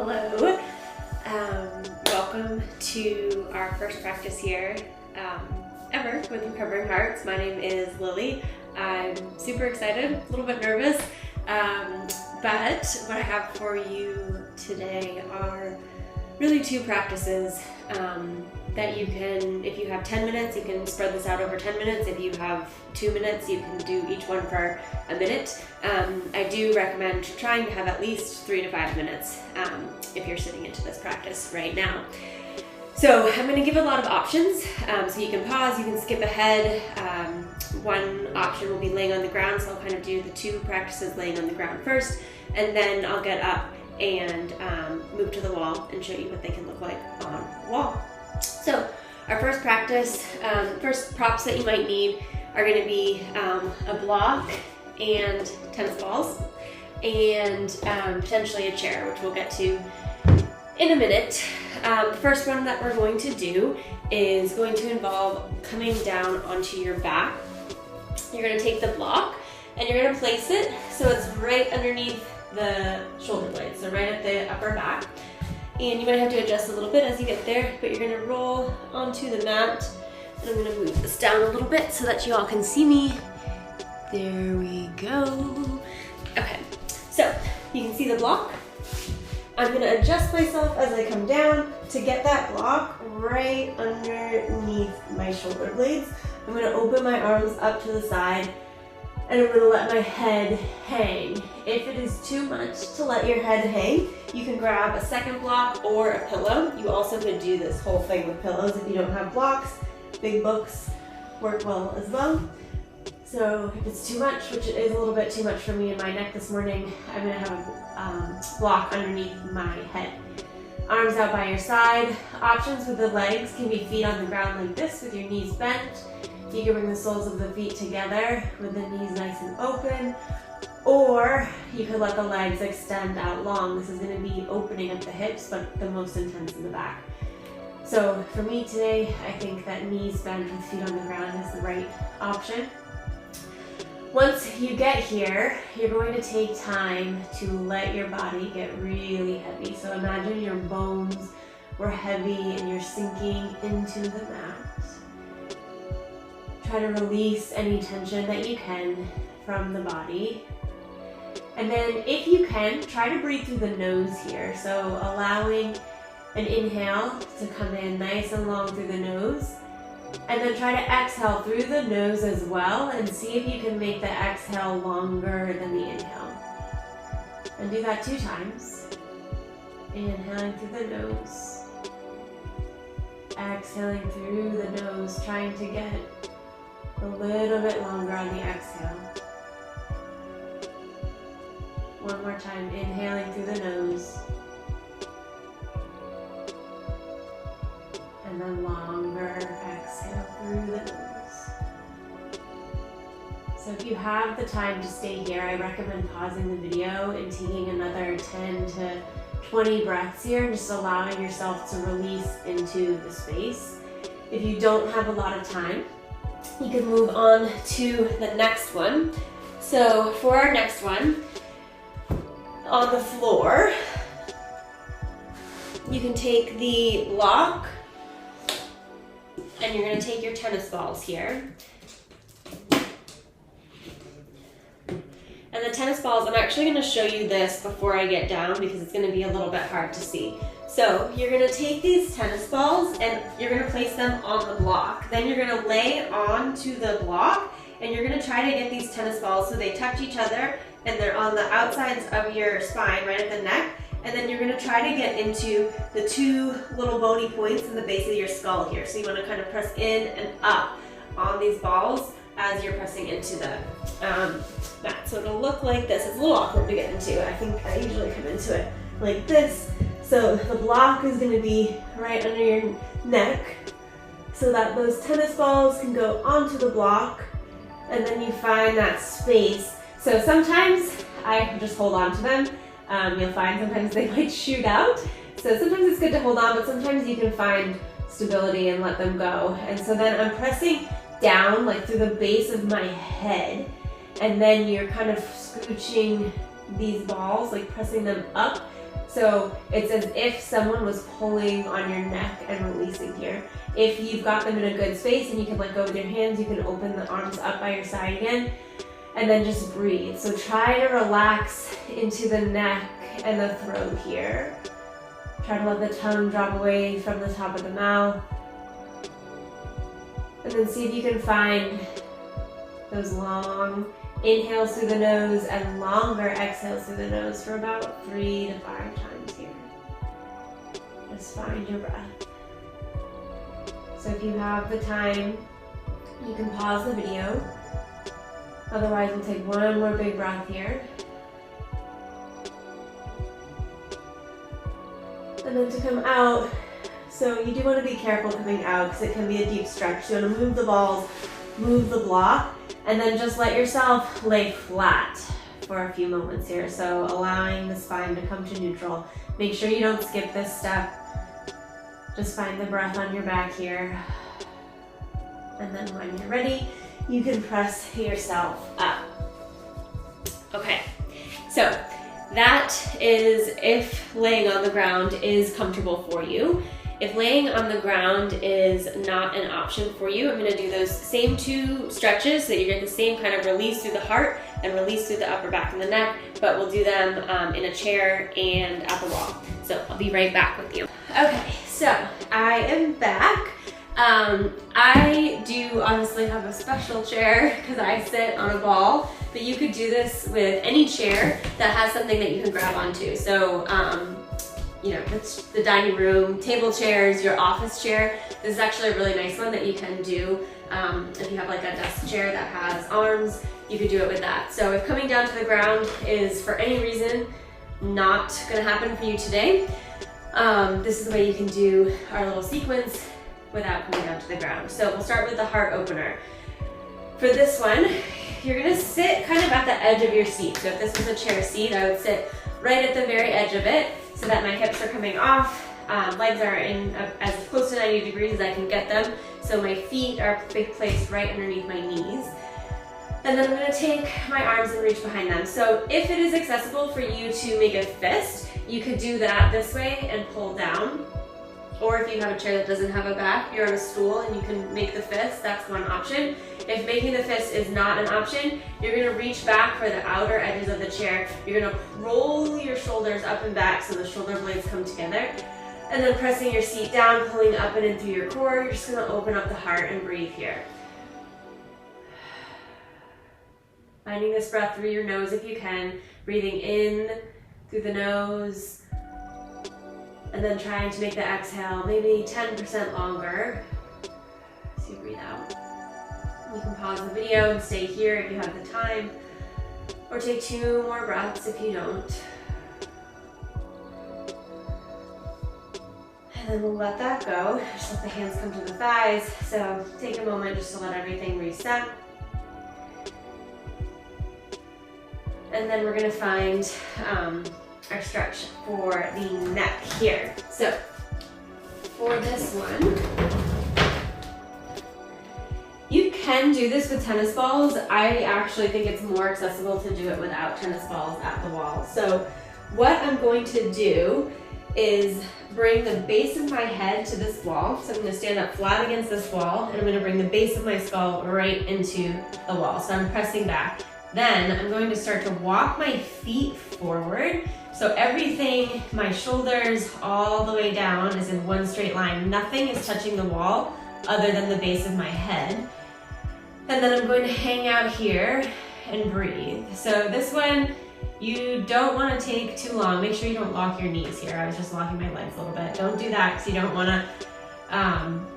Hello, welcome to our first practice here ever with Recovering Hearts. My name is Lily. I'm super excited, a little bit nervous, but what I have for you today are really two practices that you can, if you have 10 minutes, you can spread this out over 10 minutes. If you have 2 minutes, you can do each one for a minute. I do recommend trying to have at least 3 to 5 minutes if you're sitting into this practice right now. So I'm going to give a lot of options, so you can pause, you can skip ahead. One option will be laying on the ground, so I'll kind of do the two practices laying on the ground first, and then I'll get up and move to the wall and show you what they can look like on the wall. So our first practice, first props that you might need are going to be a block and tennis balls and potentially a chair, which we'll get to in a minute. The first one that we're going to do is going to involve coming down onto your back. You're going to take the block and you're going to place it so it's right underneath the shoulder blades, so right at the upper back. And you might have to adjust a little bit as you get there, but you're going to roll onto the mat. And I'm going to move this down a little bit so that you all can see me. There we go. Okay, so you can see the block. I'm going to adjust myself as I come down to get that block right underneath my shoulder blades. I'm going to open my arms up to the side and I'm going to let my head hang. If it is too much to let your head hang, you can grab a second block or a pillow. You also could do this whole thing with pillows if you don't have blocks. Big books work well as well. So if it's too much, which it is a little bit too much for me in my neck this morning, I'm going to have a block underneath my head. Arms out by your side. Options with the legs can be feet on the ground like this with your knees bent. You can bring the soles of the feet together with the knees nice and open, or you could let the legs extend out long. This is going to be opening at the hips, but the most intense in the back. So for me today, I think that knees bent with feet on the ground is the right option. Once you get here, you're going to take time to let your body get really heavy. So imagine your bones were heavy and you're sinking into the mat. Try to release any tension that you can from the body. And then if you can, try to breathe through the nose here. So allowing an inhale to come in nice and long through the nose. And then try to exhale through the nose as well and see if you can make the exhale longer than the inhale. And do that 2 times. Inhaling through the nose. Exhaling through the nose, trying to get a little bit longer on the exhale. One more time, inhaling through the nose. And then longer exhale through the nose. So if you have the time to stay here, I recommend pausing the video and taking another 10 to 20 breaths here and just allowing yourself to release into the space. If you don't have a lot of time, you can move on to the next one. So for our next one, on the floor, you can take the block and you're going to take your tennis balls here. And the tennis balls, I'm actually going to show you this before I get down because it's going to be a little bit hard to see. So you're going to take these tennis balls and you're going to place them on the block. Then you're going to lay onto the block and you're going to try to get these tennis balls so they touch each other and they're on the outsides of your spine, right at the neck. And then you're going to try to get into the 2 little bony points in the base of your skull here. So you want to kind of press in and up on these balls as you're pressing into the mat. So it'll look like this. It's a little awkward to get into. I think I usually come into it like this. So the block is going to be right under your neck so that those tennis balls can go onto the block and then you find that space. So sometimes I just hold on to them. You'll find sometimes they might shoot out. So sometimes it's good to hold on, but sometimes you can find stability and let them go. And so then I'm pressing down like through the base of my head, and then you're kind of scooching these balls, like pressing them up So it's as if someone was pulling on your neck and releasing here. If you've got them in a good space and you can let go with your hands, you can open the arms up by your side again and then just breathe. So try to relax into the neck and the throat here. Try to let the tongue drop away from the top of the mouth. And then see if you can find those long inhales through the nose and longer exhales through the nose for about 3 to 5 times here. Just find your breath. So if you have the time, you can pause the video. Otherwise, we'll take one more big breath here. And then to come out, so you do want to be careful coming out because it can be a deep stretch. So you want to move the balls, move the block, and then just let yourself lay flat for a few moments here. So allowing the spine to come to neutral. Make sure you don't skip this step. Just find the breath on your back here. And then when you're ready, you can press yourself up. Okay, so that is if laying on the ground is comfortable for you. If laying on the ground is not an option for you, I'm gonna do those same 2 stretches so that you get the same kind of release through the heart and release through the upper back and the neck, but we'll do them in a chair and at the wall. So I'll be right back with you. Okay, so I am back. I do honestly have a special chair because I sit on a ball, but you could do this with any chair that has something that you can grab onto. So, you know, the dining room, table chairs, your office chair. This is actually a really nice one that you can do. If you have like a desk chair that has arms, you could do it with that. So if coming down to the ground is for any reason not gonna happen for you today, this is the way you can do our little sequence without coming down to the ground. So we'll start with the heart opener. For this one, you're gonna sit kind of at the edge of your seat. So if this was a chair seat, I would sit right at the very edge of it so that my hips are coming off. Legs are in as close to 90 degrees as I can get them. So my feet are placed right underneath my knees. And then I'm gonna take my arms and reach behind them. So if it is accessible for you to make a fist, you could do that this way and pull down. Or if you have a chair that doesn't have a back, you're on a stool and you can make the fist, that's one option. If making the fist is not an option, you're gonna reach back for the outer edges of the chair. You're gonna roll your shoulders up and back so the shoulder blades come together. And then pressing your seat down, pulling up and in through your core, you're just gonna open up the heart and breathe here. Finding this breath through your nose if you can, breathing in through the nose, and then trying to make the exhale maybe 10% longer as you breathe out. You can pause the video and stay here if you have the time, or take 2 more breaths if you don't. And then we'll let that go. Just let the hands come to the thighs. So take a moment just to let everything reset. And then we're gonna find our stretch for the neck here. So for this one, you can do this with tennis balls. I actually think it's more accessible to do it without tennis balls at the wall. So what I'm going to do is bring the base of my head to this wall. So I'm gonna stand up flat against this wall and I'm gonna bring the base of my skull right into the wall. So I'm pressing back. Then I'm going to start to walk my feet forward. So everything, my shoulders all the way down is in one straight line. Nothing is touching the wall other than the base of my head. And then I'm going to hang out here and breathe. So this one, you don't want to take too long. Make sure you don't lock your knees here. I was just locking my legs a little bit. Don't do that because you don't want to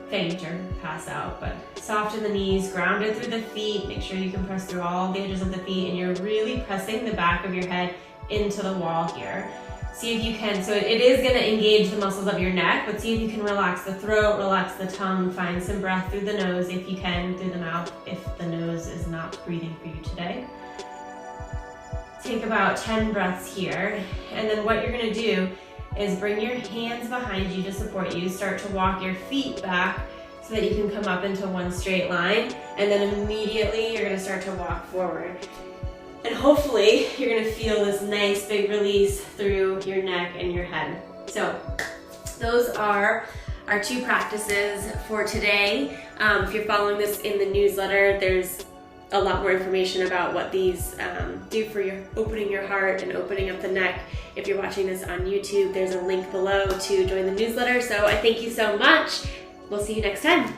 faint or pass out, but soften the knees, grounded through the feet. Make sure you can press through all the edges of the feet and you're really pressing the back of your head into the wall here. See if you can, so it is going to engage the muscles of your neck, but see if you can relax the throat, relax the tongue, find some breath through the nose if you can, through the mouth if the nose is not breathing for you today. Take about 10 breaths here, and then what you're going to do is bring your hands behind you to support you. Start to walk your feet back so that you can come up into one straight line, and then immediately you're going to start to walk forward. And hopefully you're gonna feel this nice big release through your neck and your head. So those are our 2 practices for today. If you're following this in the newsletter, there's a lot more information about what these do for your opening your heart and opening up the neck. If you're watching this on YouTube, there's a link below to join the newsletter. So I thank you so much. We'll see you next time.